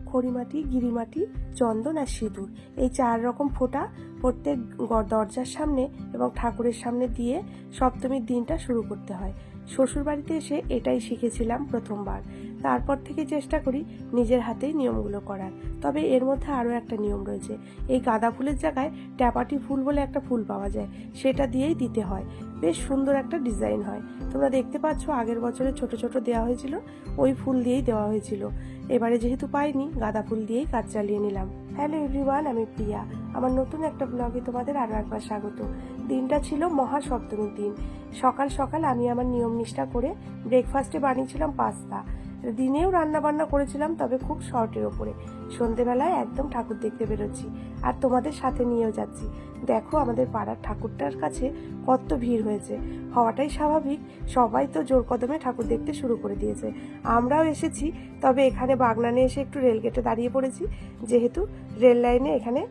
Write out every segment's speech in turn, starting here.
খড়িমাটি, গিরিমাটি, চন্দন আর সিঁদুর, এই 4 রকম ফোঁটা প্রত্যেক দরজার সামনে এবং ঠাকুরের সামনে দিয়ে সপ্তমীর দিনটা শুরু করতে হয়। শ্বশুরবাড়িতে এসে এটাই শিখেছিলাম প্রথমবার। তারপর থেকে চেষ্টা করি নিজের হাতেই নিয়মগুলো করার। তবে এর মধ্যে আরও একটা নিয়ম রয়েছে। এই গাঁদা ফুলের জায়গায় ট্যাপাটি ফুল বলে একটা ফুল পাওয়া যায়, সেটা দিয়েই দিতে হয়। বেশ সুন্দর একটা ডিজাইন হয়। তোমরা দেখতে পাচ্ছ আগের বছরে ছোট ছোট দেওয়া হয়েছিল, ওই ফুল দিয়েই দেওয়া হয়েছিল। এবারে যেহেতু পাইনি, গাঁদা ফুল দিয়েই কাজ চালিয়ে নিলাম। হ্যালো এভরিওয়ান, আমি প্রিয়া। আমার নতুন একটা ব্লগে তোমাদের আরও একবার স্বাগত। দিনটা ছিল মহাসপ্তমীর দিন। সকাল সকাল আমি আমার নিয়ম নিষ্ঠা করে ব্রেকফাস্টে বানিয়েছিলাম পাস্তা। দিনেও রান্না বান্না করেছিলাম, তবে খুব শর্টের ওপরে। সন্ধেবেলায় একদম ঠাকুর দেখতে বেরোচ্ছি, আর তোমাদের সাথে নিয়েও যাচ্ছি। দেখো আমাদের পাড়ার ঠাকুরটার কাছে কত ভিড় হয়েছে। হওয়াটাই স্বাভাবিক, সবাই তো জোর কদমে ঠাকুর দেখতে শুরু করে দিয়েছে। আমরাও এসেছি, তবে এখানে বাগনানে এসে একটু রেলগেটে দাঁড়িয়ে পড়েছি, যেহেতু রেল লাইনে এখানে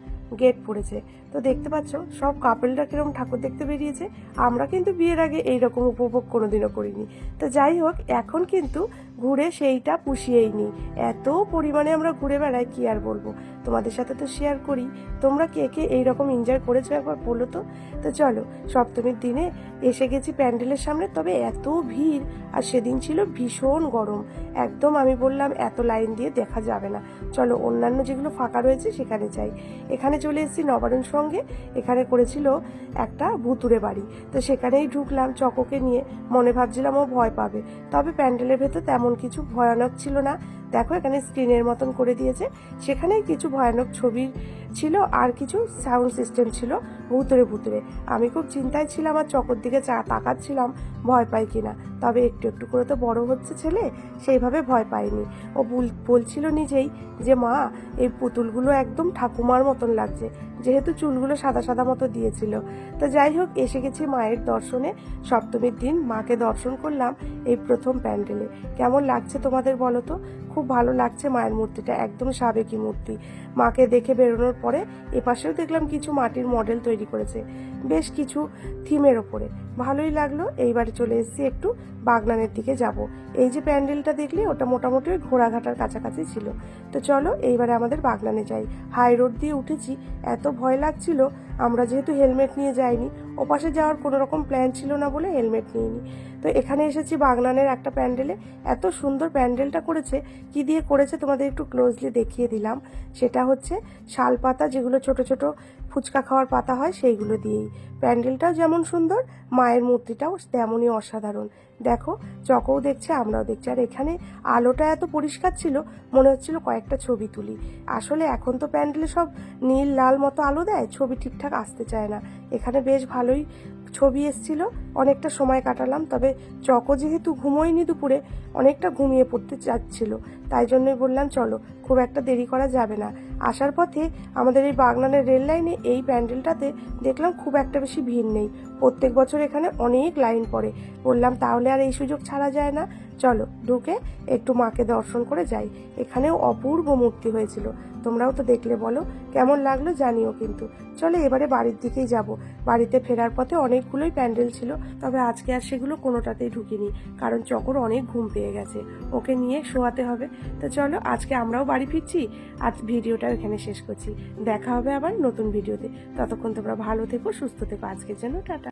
গেট পড়েছে। তো দেখতে পাচ্ছ সব কাপলরা কিরকম ঠাকুর দেখতে বেরিয়েছে। আমরা কিন্তু বিয়ের আগে এইরকম উপভোগ কোনোদিনও করিনি। তো যাই হোক, এখন কিন্তু ঘুরে সেইটা পুষিয়েই নিই। এত পরিমাণে আমরা ঘুরে বেড়াই, কি আর বলবো। তোমাদের সাথে তো শেয়ার করি। তোমরা কে কে এইরকম এনজয় করেছো একবার বলো তো। তো চলো, সপ্তমীর দিনে এসে গেছি প্যান্ডেলের সামনে, তবে এত ভিড়। আর সেদিন ছিল ভীষণ গরম, একদম আমি বললাম এত লাইন দিয়ে দেখা যাবে না, চলো অন্যান্য যেগুলো ফাঁকা রয়েছে সেখানে যাই। এখানে চলে এসেছি নবারুণ সঙ্গে। এখানে করেছিল একটা ভুতুরে বাড়ি, তো সেখানেই ঢুকলাম চকোকে নিয়ে। মনে ভাবছিলাম ও ভয় পাবে, তবে প্যান্ডেলের ভেতর তেমন কিছু ভয়ানক ছিল না। দেখো এখানে স্ক্রিনের মতন করে দিয়েছে, সেখানেই কিছু ভয়ানক ছবি ছিল আর কিছু সাউন্ড সিস্টেম ছিল ভুতুরে ভুতুরে। আমি খুব চিন্তায় ছিলাম আর চকোর দিকে তাকাচ্ছিলাম ভয় পাই কিনা। তবে একটু একটু করে তো বড় হচ্ছে ছেলে, সেইভাবে ভয় পাইনি। ও বলছিল নিজেই যে মা, এই পুতুলগুলো একদম ঠাকুমার মতন লাগছে, যেহেতু চুলগুলো সাদা সাদা মতো দিয়েছিল। তো যাই হোক, এসে গেছি মায়ের দর্শনে। সপ্তমীর দিন মাকে দর্শন করলাম এই প্রথম প্যান্ডেলে। কেমন লাগছে তোমাদের বলো তো। খুব ভালো লাগছে মায়ের মূর্তিটা, একদম সাবেকি মূর্তি। মাকে দেখে বেরোনোর পরে এপাশেও দেখলাম কিছু মাটির মডেল তৈরি করেছে, বেশ কিছু থিমের ওপরে। ভালোই লাগলো। এইবারে চলে এসেছি একটু বাগনানের দিকে যাব। এই যে প্যান্ডেলটা দেখলে, ওটা মোটামুটি ওই ঘোড়াঘাটার কাছাকাছি ছিল। তো চলো এইবারে আমাদের বাগনানে যাই। হাই রোড দিয়ে উঠেছি, এত ভয় লাগছিল। আমরা যেহেতু হেলমেট নিয়ে যাইনি, ওপাশে যাওয়ার কোনো রকম প্ল্যান ছিল না বলে হেলমেট নিইনি। তো এখানে এসেছি বাগনানের একটা প্যান্ডেলে। এত সুন্দর প্যান্ডেলটা করেছে। কি দিয়ে করেছে তোমাদের একটু ক্লোজলি দেখিয়ে দিলাম। সেটা হচ্ছে শাল পাতা, যেগুলো ছোট ছোট ফুচকা খাওয়ার পাতা হয়, সেইগুলো দিয়েই। প্যান্ডেলটাও যেমন সুন্দর, মায়ের মূর্তিটাও তেমনই অসাধারণ। দেখো চকও দেখছে, আমরাও দেখছি। আর এখানে আলোটা এত পরিষ্কার ছিল, মনে হচ্ছিল কয়েকটা ছবি তুলি। আসলে এখন তো প্যান্ডেলে সব নীল লাল মতো আলো দেয়, ছবি ঠিকঠাক আসতে চায় না। এখানে বেশ ভালোই ছবি এসছিল, অনেকটা সময় কাটালাম। তবে চকো যেহেতু ঘুমোয়নি দুপুরে, অনেকটা ঘুমিয়ে পড়তে চাচ্ছিল, তাই জন্যই বললাম চলো, খুব একটা দেরি করা যাবে না। আসার পথে আমাদের এই বাগনানের রেল লাইনে এই প্যান্ডেলটাতে দেখলাম খুব একটা বেশি ভিড় নেই। প্রত্যেক বছর এখানে অনেক লাইন পড়ে। বললাম তাহলে আর এই সুযোগ ছাড়া যায় না, চলো ঢুকে একটু মাকে দর্শন করে যাই। এখানেও অপূর্ব মূর্তি হয়েছিল, তোমরাও তো দেখলে, বলো কেমন লাগলো জানিও কিন্তু। চলো এবারে বাড়ির দিকেই যাব। বাড়িতে ফেরার পথে অনেকগুলোই প্যান্ডেল ছিল, তবে আজকে আর সেগুলো কোনোটাতেই ঢুকিনি, কারণ চকর অনেক ঘুম পেয়ে গেছে, ওকে নিয়ে শোয়াতে হবে। তো চলো আজকে আমরাও বাড়ি ফিরছি, আর ভিডিওটা এখানে শেষ করছি। দেখা হবে আবার নতুন ভিডিওতে। ততক্ষণ তোমরা ভালো থেকো, সুস্থ থেকো। আজকের জন্য টাটা।